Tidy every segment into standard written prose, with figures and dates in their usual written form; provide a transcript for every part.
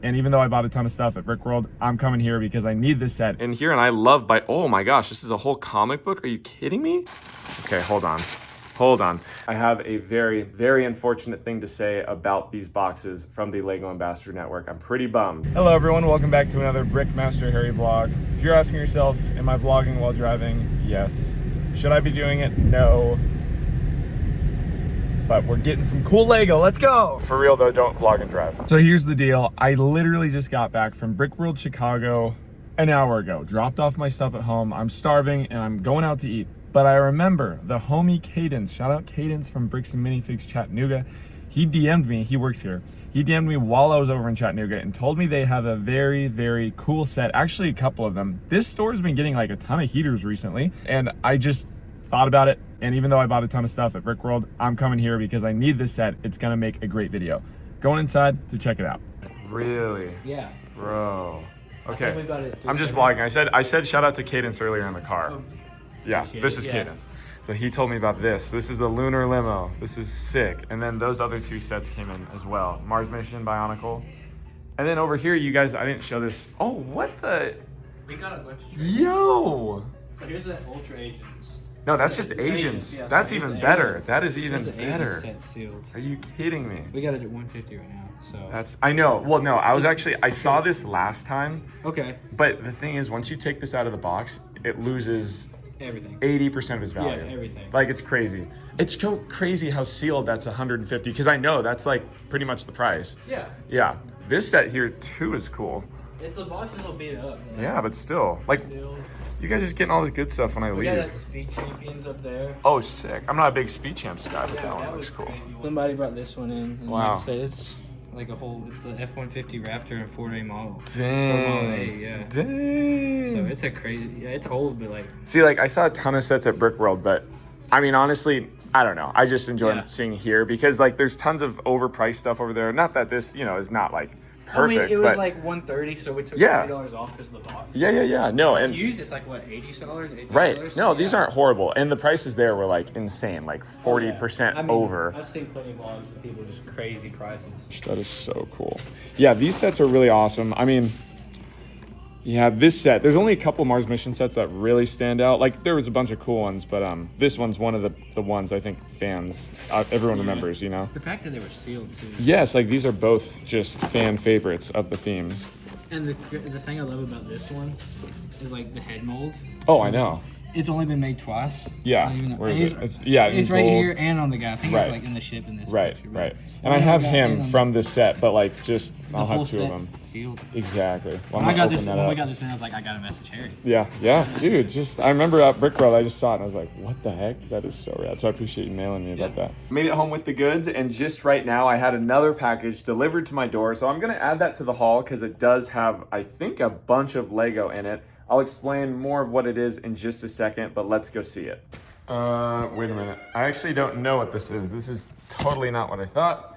And even though I bought a ton of stuff at Brickworld, I'm coming here because I need this set. And here, and I love by, oh my gosh, this is a whole comic book. Are you kidding me? Okay, hold on. Hold on. I have a very, very unfortunate thing to say about these boxes from the LEGO Ambassador Network. I'm pretty bummed. Hello everyone, welcome back to another Brickmaster Harry vlog. If you're asking yourself, am I vlogging while driving? Yes. Should I be doing it? No. But we're getting some cool Lego, let's go! For real though, don't vlog and drive. So here's the deal, I literally just got back from Brickworld Chicago an hour ago. Dropped off my stuff at home, I'm starving and I'm going out to eat. But I remember the homie Cadence, shout out Cadence from Bricks and Minifigs Chattanooga. He DM'd me, he works here. He DM'd me while I was over in Chattanooga and told me they have a very, very cool set. Actually, a couple of them. This store's been getting like a ton of heaters recently. And I just thought about it. And even though I bought a ton of stuff at Brickworld, I'm coming here because I need this set. It's gonna make a great video. Going inside to check it out. Really? Yeah. Bro. Okay. I'm just vlogging. I said shout out to Cadence earlier in the car. Yeah, this is Cadence. So he told me about this. This is the Lunar Limo. This is sick. And then those other two sets came in as well. Mars Mission, Bionicle. And then over here, you guys, I didn't show this. Oh, what the? We got a bunch of Yo! So here's the Ultra Agents. No, that's just Agents. Yeah, That's so even the better. Agents. That is even Here's the better. Agent set sealed. Are you kidding me? We got it at 150 right now. So That's, I know. Well, no, I saw this last time. okay. But the thing is, once you take this out of the box, it loses Everything. 80% of its value. Yeah, everything. Like, it's crazy. It's so crazy how sealed that's 150, because I know that's like pretty much the price. Yeah. Yeah. This set here too is cool. It's the boxes will beat it up. Man. Yeah, but still, like, Sealed. you guys are just getting all the good stuff when I We got that leave. Speed Champions up there. Oh, sick. I'm not a big Speed Champs guy, but that one looks was cool. crazy. Somebody brought this one in. And Wow. Like I said, it's like a whole. It's the F-150 Raptor and 4-day model. Dang. Yeah. Dang. So it's a crazy. Yeah, it's old, but like. See, like, I saw a ton of sets at Brickworld, but I mean, honestly, I don't know. I just enjoy Yeah. seeing here because, like, there's tons of overpriced stuff over there. Not that this, is not like perfect, I mean, it was but like 130, so we took Yeah. $30 off because of the box. yeah. No, and Used, it's like what, $80? right. No, these aren't horrible, and the prices there were like insane, like 40% I mean, over. I've seen plenty of vlogs with people just crazy prices. That is so cool. Yeah, these sets are really awesome. I mean, yeah, this set, there's only a couple Mars Mission sets that really stand out. Like, there was a bunch of cool ones, but this one's one of the ones I think fans, everyone remembers, The fact that they were sealed too. Yes, like, these are both just fan favorites of the themes. And the thing I love about this one is like the head mold. Oh, I know. It's only been made twice. Yeah. Not even- Where is it's, it? It's right gold. here and on the guy. I think Right. it's like in the ship in this Right, picture. right. but And I one have on the guy him and on from this set, but like, just, the I'll whole have two of set's them. sealed. Exactly. Well, When I got open this, that when we up. got this in, I was like, I gotta message Harry. Yeah, dude. I remember at Brickworld, I just saw it and I was like, "What the heck? That is so rad." So I appreciate you mailing me about that. Made it home with the goods, and just right now, I had another package delivered to my door. So I'm gonna add that to the haul because it does have, I think, a bunch of Lego in it. I'll explain more of what it is in just a second, but let's go see it. Wait a minute. I actually don't know what this is. This is totally not what I thought.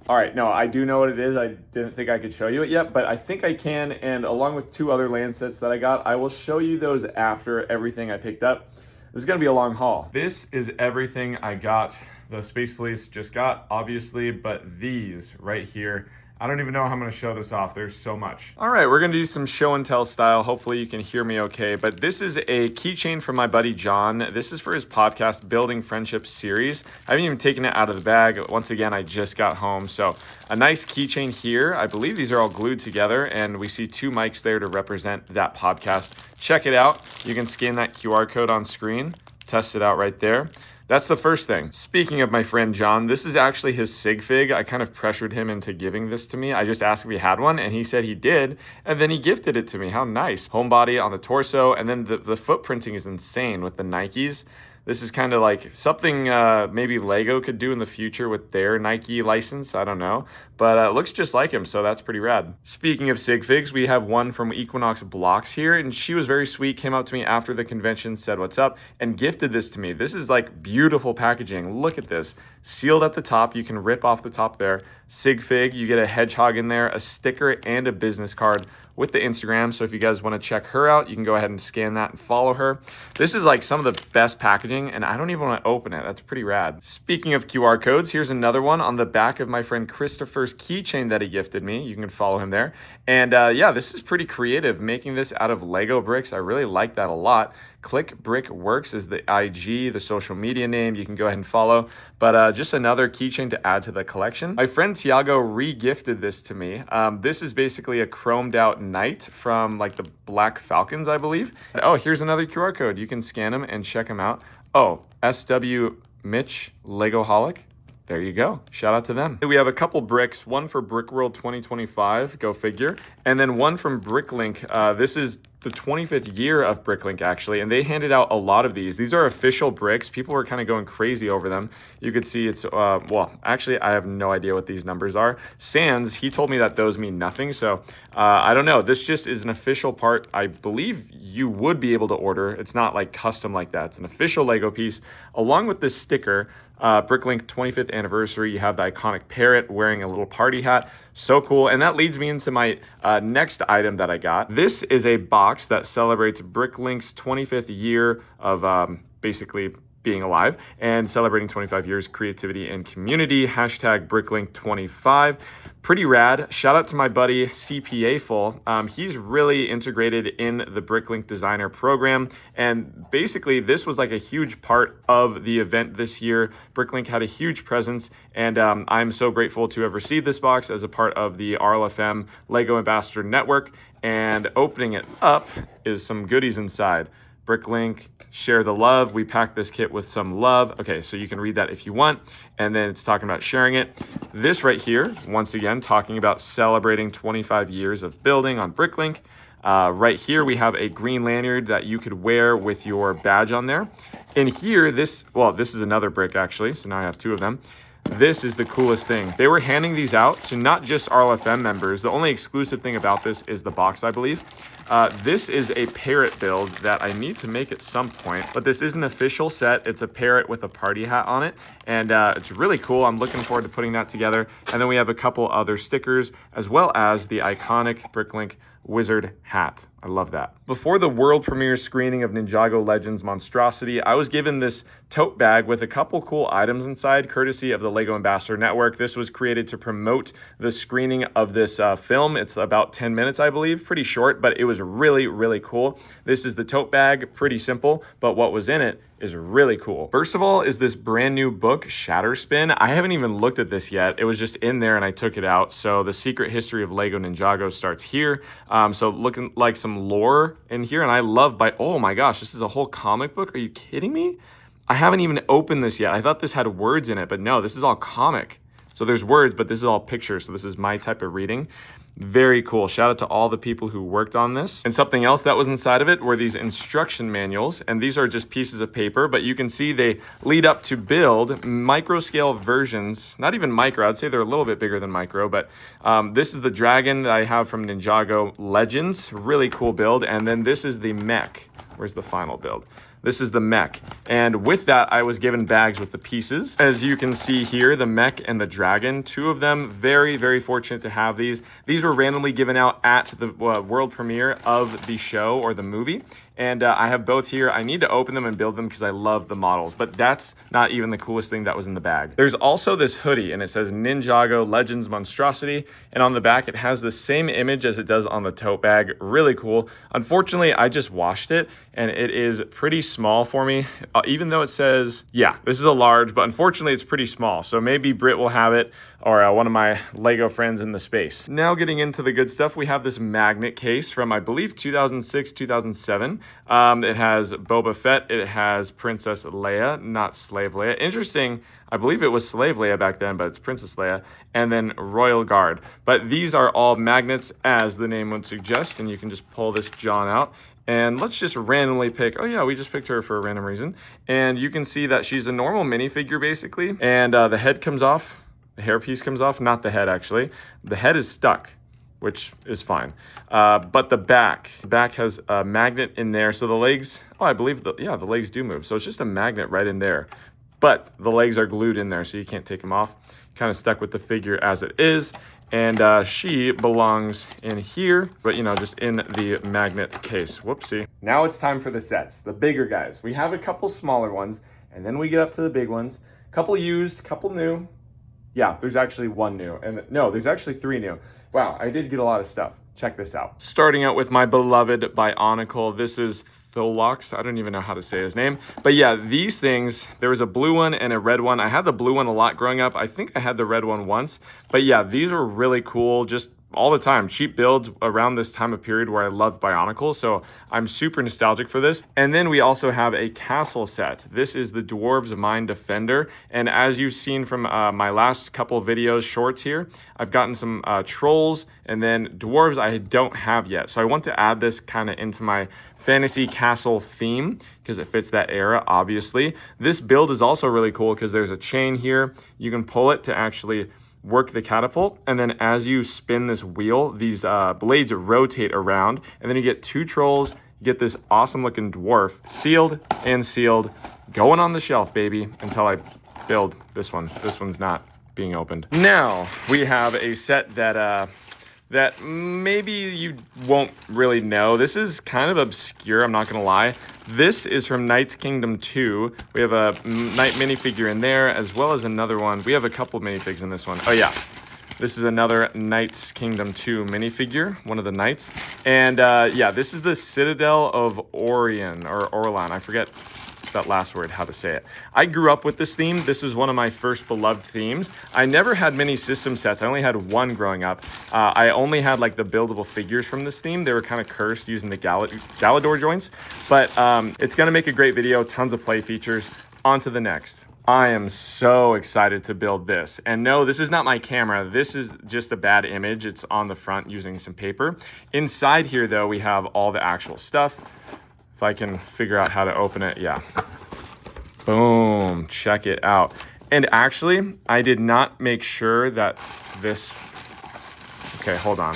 All right, no, I do know what it is. I didn't think I could show you it yet, but I think I can. And along with two other land sets that I got, I will show you those after everything I picked up. This is gonna be a long haul. This is everything I got. The Space Police just got, obviously, but these right here, I don't even know how I'm gonna show this off. There's so much. All right, we're gonna do some show and tell style. Hopefully you can hear me okay, but this is a keychain from my buddy John. This is for his podcast, Building Friendship series. I haven't even taken it out of the bag. Once again, I just got home. So a nice keychain here. I believe these are all glued together, and we see two mics there to represent that podcast. Check it out. You can scan that QR code on screen, test it out right there. That's the first thing. Speaking of my friend John, this is actually his sig fig. I kind of pressured him into giving this to me. I just asked if he had one, and he said he did, and then he gifted it to me. How nice. Homebody on the torso, and then the foot printing is insane with the Nikes. This is kind of like something maybe Lego could do in the future with their Nike license. I don't know. But it looks just like him, so that's pretty rad. Speaking of sig figs, we have one from Equinox Blocks here, and she was very sweet, came up to me after the convention, said what's up, and gifted this to me. This is like beautiful packaging. Look at this. Sealed at the top. You can rip off the top there. sig fig. You get a hedgehog in there, a sticker, and a business card with the Instagram. So if you guys want to check her out, you can go ahead and scan that and follow her. This is like some of the best packaging, and I don't even want to open it. That's pretty rad. Speaking of QR codes, here's another one on the back of my friend Christopher's keychain that he gifted me. You can follow him there. And yeah, this is pretty creative, making this out of Lego bricks. I really like that a lot. Click Brick Works is the IG, the social media name. You can go ahead and follow. But just another keychain to add to the collection. My friend Tiago re-gifted this to me. This is basically a chromed out knight from like the Black Falcons, I believe. Oh, here's another QR code. You can scan them and check them out. Oh, SW Mitch Legoholic. There you go. Shout out to them. We have a couple bricks, one for Brickworld 2025, go figure, and then one from Bricklink. This is the 25th year of Bricklink, actually, and they handed out a lot of these. These are official bricks. People were kind of going crazy over them. You could see it's, well, actually, I have no idea what these numbers are. Sans, he told me that those mean nothing, so I don't know. This just is an official part. I believe you would be able to order. It's not like custom like that. It's an official Lego piece, along with this sticker. Bricklink 25th anniversary. You have the iconic parrot wearing a little party hat. So cool. And that leads me into my next item that I got. This is a box that celebrates Bricklink's 25th year of basically being alive and celebrating 25 years creativity and community. Hashtag Bricklink25. Pretty rad. Shout out to my buddy CPA Full. He's really integrated in the Bricklink Designer program. And basically this was like a huge part of the event this year. Bricklink had a huge presence, and I'm so grateful to have received this box as a part of the RLFM Lego Ambassador Network. And opening it up is some goodies inside. Bricklink, share the love. We packed this kit with some love. Okay, so you can read that if you want. And then it's talking about sharing it. This right here, once again, talking about celebrating 25 years of building on Bricklink. Right here, we have a green lanyard that you could wear with your badge on there. In here, this is another brick actually. So now I have two of them. This is the coolest thing. They were handing these out to not just RLFM members. The only exclusive thing about this is the box, I believe. This is a parrot build that I need to make at some point, but this is an official set. It's a parrot with a party hat on it, and it's really cool. I'm looking forward to putting that together. And then we have a couple other stickers, as well as the iconic Bricklink wizard hat. I love that. Before the world premiere screening of Ninjago Legends Monstrosity, I was given this tote bag with a couple cool items inside, courtesy of the Lego Ambassador Network. This was created to promote the screening of this film. It's about 10 minutes, I believe, pretty short, but it was really, really cool. This is the tote bag, pretty simple, but what was in it is really cool. First of all is this brand new book, Shatterspin. I haven't even looked at this yet. It was just in there and I took it out. So the secret history of Lego Ninjago starts here. So looking like some lore in here, and I love oh my gosh, this is a whole comic book. Are you kidding me? I haven't even opened this yet. I thought this had words in it, but no, this is all comic. So there's words, but this is all pictures. So this is my type of reading. Very cool. Shout out to all the people who worked on this. And something else that was inside of it were these instruction manuals. And these are just pieces of paper, but you can see they lead up to build micro scale versions. Not even micro, I'd say they're a little bit bigger than micro, but this is the dragon that I have from Ninjago Legends. Really cool build. And then this is the mech. Where's the final build? This is the mech. And with that, I was given bags with the pieces. As you can see here, the mech and the dragon, two of them, very, very fortunate to have these. These were randomly given out at the world premiere of the show or the movie. And I have both here. I need to open them and build them because I love the models, but that's not even the coolest thing that was in the bag. There's also this hoodie, and it says Ninjago Legends Monstrosity. And on the back, it has the same image as it does on the tote bag. Really cool. Unfortunately, I just washed it and it is pretty small for me, even though it says, yeah, this is a large, but unfortunately it's pretty small. So maybe Britt will have it, or one of my Lego friends in the space. Now getting into the good stuff, we have this magnet case from, I believe, 2006, 2007. It has Boba Fett, it has Princess Leia, not Slave Leia. Interesting, I believe it was Slave Leia back then, but it's Princess Leia, and then Royal Guard. But these are all magnets, as the name would suggest, and you can just pull this John out. And let's just randomly pick, oh yeah, we just picked her for a random reason. And you can see that she's a normal minifigure basically. And the head comes off, the hairpiece comes off, not the head actually. The head is stuck, which is fine. But the back has a magnet in there. So the legs, oh, I believe, the legs do move. So it's just a magnet right in there. But the legs are glued in there, so you can't take them off. kind of stuck with the figure as it is. And she belongs in here, but you know, just in the magnet case. Whoopsie. Now it's time for the sets, the bigger guys. We have a couple smaller ones, and then we get up to the big ones. Couple used, couple new. Yeah, there's actually one new, and no, there's actually 3 new. Wow, I did get a lot of stuff. Check this out. Starting out with my beloved Bionicle. This is Tholox. I don't even know how to say his name. But yeah, these things, there was a blue one and a red one. I had the blue one a lot growing up. I think I had the red one once. But yeah, these were really cool. Just all the time. Cheap builds around this time of period where I love Bionicle. So I'm super nostalgic for this. And then we also have a castle set. This is the Dwarves Mine Defender. And as you've seen from my last couple videos, shorts here, I've gotten some trolls and then dwarves I don't have yet. So I want to add this kind of into my fantasy castle theme because it fits that era, obviously. This build is also really cool because there's a chain here. You can pull it to actually work the catapult, and then as you spin this wheel, these blades rotate around, and then you get 2 trolls. You get this awesome looking dwarf, sealed and sealed, going on the shelf, baby, until I build this one. This one's not being opened. Now we have a set that that maybe you won't really know. This is kind of obscure, I'm not gonna lie. This is from Knights Kingdom 2. We have a knight minifigure in there, as well as another one. We have a couple minifigs in this one. Oh yeah, this is another Knights Kingdom 2 minifigure, one of the knights. And yeah, this is the Citadel of Orion, or Orlan, I forget that last word, how to say it. I grew up with this theme. This is one of my first beloved themes. I never had many system sets. I only had one growing up. I only had like the buildable figures from this theme. They were kind of cursed using the Galador joints, but it's gonna make a great video, tons of play features. On to the next. I am so excited to build this. And no, this is not my camera. This is just a bad image. It's on the front using some paper. Inside here though, we have all the actual stuff. If I can figure out how to open it, yeah. Boom, check it out. And actually, I did not make sure that this, okay, hold on.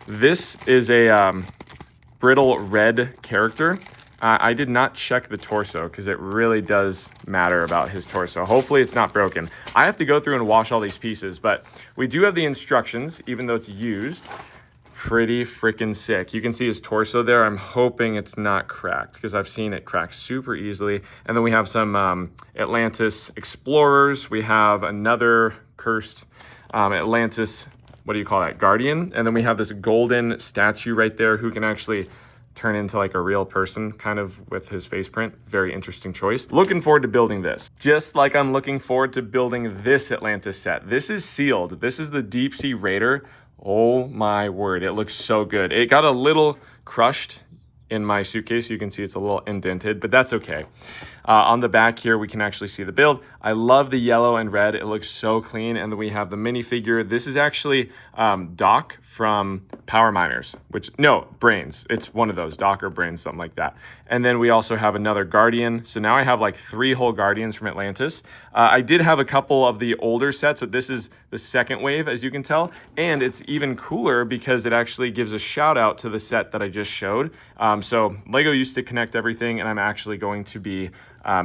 This is a brittle red character. I did not check the torso because it really does matter about his torso. Hopefully it's not broken. I have to go through and wash all these pieces, but we do have the instructions, even though it's used. Pretty freaking sick. You can see his torso there. I'm hoping it's not cracked because I've seen it crack super easily. And then we have some Atlantis explorers. We have another cursed Atlantis, what do you call that, guardian. And then we have this golden statue right there who can actually turn into like a real person, kind of with his face print. Very interesting choice. Looking forward to building this. Just like I'm looking forward to building this Atlantis set. This is sealed. This is the Deep Sea Raider. Oh my word, it looks so good. It got a little crushed in my suitcase. You can see it's a little indented, but that's okay. On the back here, we can actually see the build. I love the yellow and red. It looks so clean. And then we have the minifigure. This is actually Doc from Power Miners, Brains. It's one of those, Doc or Brains, something like that. And then we also have another Guardian. So now I have like 3 whole Guardians from Atlantis. I did have a couple of the older sets, but this is the second wave, as you can tell. And it's even cooler because it actually gives a shout out to the set that I just showed. So Lego used to connect everything, and I'm actually going to be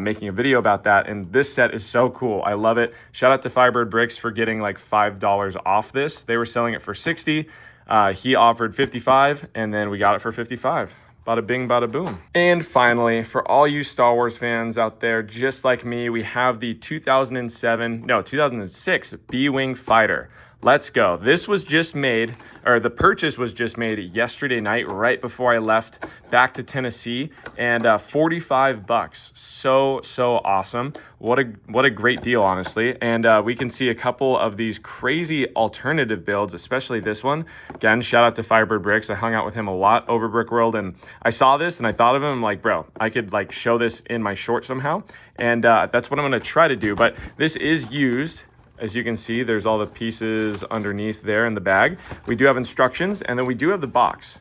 making a video about that. And this set is so cool. I love it. Shout out to Firebird Bricks for getting like $5 off this. They were selling it for $60. He offered $55, and then we got it for $55. Bada bing, bada boom. And finally, for all you Star Wars fans out there, just like me, we have the 2006 B-Wing Fighter. Let's go. This was just made, or the purchase was just made yesterday night, right before I left back to Tennessee, and $45. So awesome. What a great deal, honestly. And we can see a couple of these crazy alternative builds, especially this one. Again, shout out to Firebird Bricks. I hung out with him a lot over Brickworld, and I saw this and I thought of him. I'm like, bro, I could like show this in my short somehow. And that's what I'm gonna try to do. But this is used. As you can see, there's all the pieces underneath there in the bag. We do have instructions, and then we do have the box.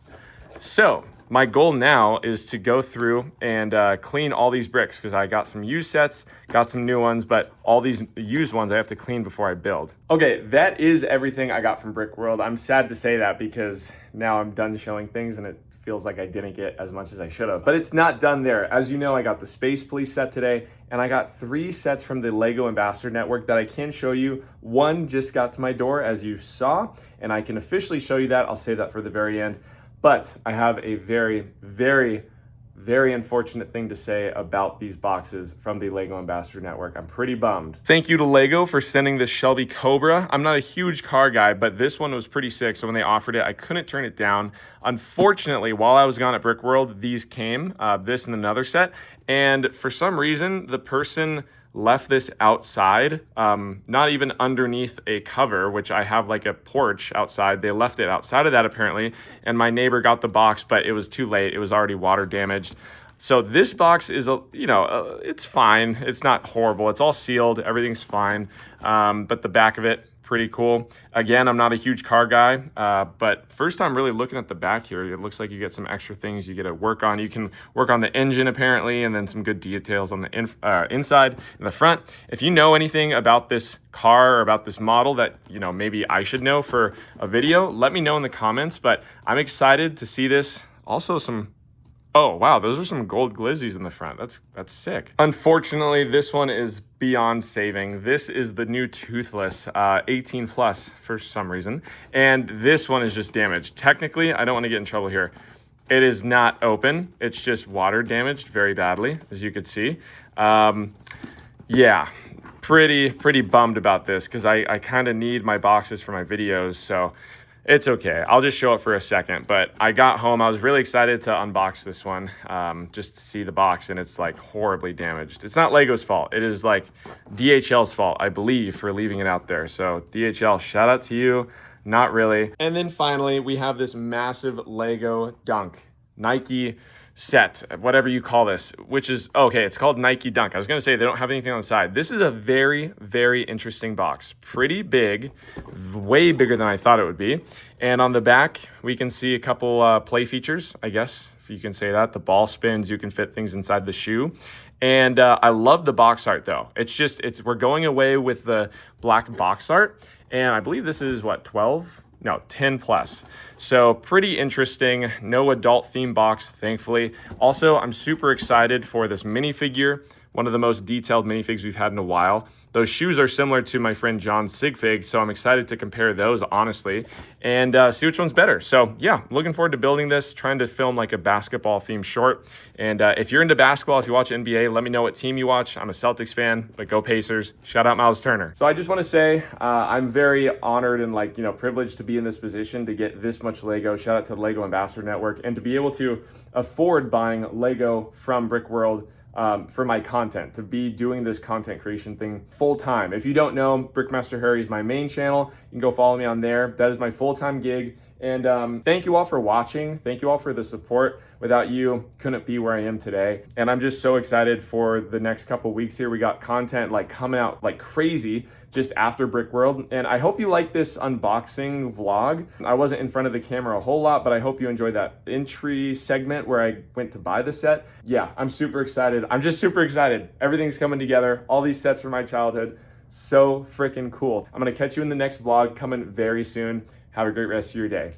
So my goal now is to go through and clean all these bricks, because I got some used sets, got some new ones, but all these used ones I have to clean before I build. Okay, that is everything I got from Brick World. I'm sad to say that because now I'm done showing things and it feels like I didn't get as much as I should have. But it's not done there. As you know, I got the Space Police set today, and I got 3 sets from the LEGO Ambassador Network that I can show you. One just got to my door, as you saw, and I can officially show you that. I'll save that for the very end. But I have a very, very, very unfortunate thing to say about these boxes from the LEGO Ambassador Network. I'm pretty bummed. Thank you to LEGO for sending this Shelby Cobra. I'm not a huge car guy, but this one was pretty sick. So when they offered it, I couldn't turn it down. Unfortunately, while I was gone at Brick World, these came, this and another set. And for some reason, the person left this outside, not even underneath a cover, which I have like a porch outside. They left it outside of that apparently, and my neighbor got the box, but it was too late. It was already water damaged. So this box is, it's fine. It's not horrible. It's all sealed. Everything's fine. But the back of it, pretty cool. Again, I'm not a huge car guy, but first time really looking at the back here, it looks like you get some extra things you get to work on. You can work on the engine apparently, and then some good details on the inside and the front. If you know anything about this car or about this model that, maybe I should know for a video, let me know in the comments, but I'm excited to see this. Also oh, wow, those are some gold glizzies in the front. That's sick. Unfortunately, this one is beyond saving. This is the new Toothless 18 plus for some reason. And this one is just damaged. Technically, I don't want to get in trouble here. It is not open. It's just water damaged very badly, as you could see. Yeah, pretty bummed about this because I kind of need my boxes for my videos, so it's okay. I'll just show it for a second. But I got home. I was really excited to unbox this one just to see the box, and it's like horribly damaged. It's not LEGO's fault. It is like DHL's fault, I believe, for leaving it out there. So DHL, shout out to you. Not really. And then finally, we have this massive LEGO Dunk Nike set, whatever you call this, which is, okay, it's called Nike Dunk. I was gonna say they don't have anything on the side. This is a very, very interesting box. Pretty big, way bigger than I thought it would be. And on the back, we can see a couple play features, I guess, if you can say that. The ball spins, you can fit things inside the shoe. And I love the box art though. We're going away with the black box art. And I believe this is what, 12? No, 10 plus. So pretty interesting. No adult theme box, thankfully. Also, I'm super excited for this minifigure, one of the most detailed minifigs we've had in a while. Those shoes are similar to my friend John Sigfig, so I'm excited to compare those, honestly, and see which one's better. So yeah, looking forward to building this, trying to film like a basketball themed short. And if you're into basketball, if you watch NBA, let me know what team you watch. I'm a Celtics fan, but go Pacers. Shout out Miles Turner. So I just want to say I'm very honored and privileged to be in this position to get this much LEGO. Shout out to the LEGO Ambassador Network, and to be able to afford buying LEGO from Brick World for my content, to be doing this content creation thing full time. If you don't know, Brickmaster Harry is my main channel. You can go follow me on there. That is my full-time gig. And thank you all for watching. Thank you all for the support. Without you, couldn't be where I am today. And I'm just so excited for the next couple weeks here. We got content coming out like crazy just after Brick World. And I hope you like this unboxing vlog. I wasn't in front of the camera a whole lot, but I hope you enjoyed that entry segment where I went to buy the set. Yeah, I'm super excited. I'm just super excited. Everything's coming together. All these sets from my childhood. So freaking cool. I'm gonna catch you in the next vlog coming very soon. Have a great rest of your day.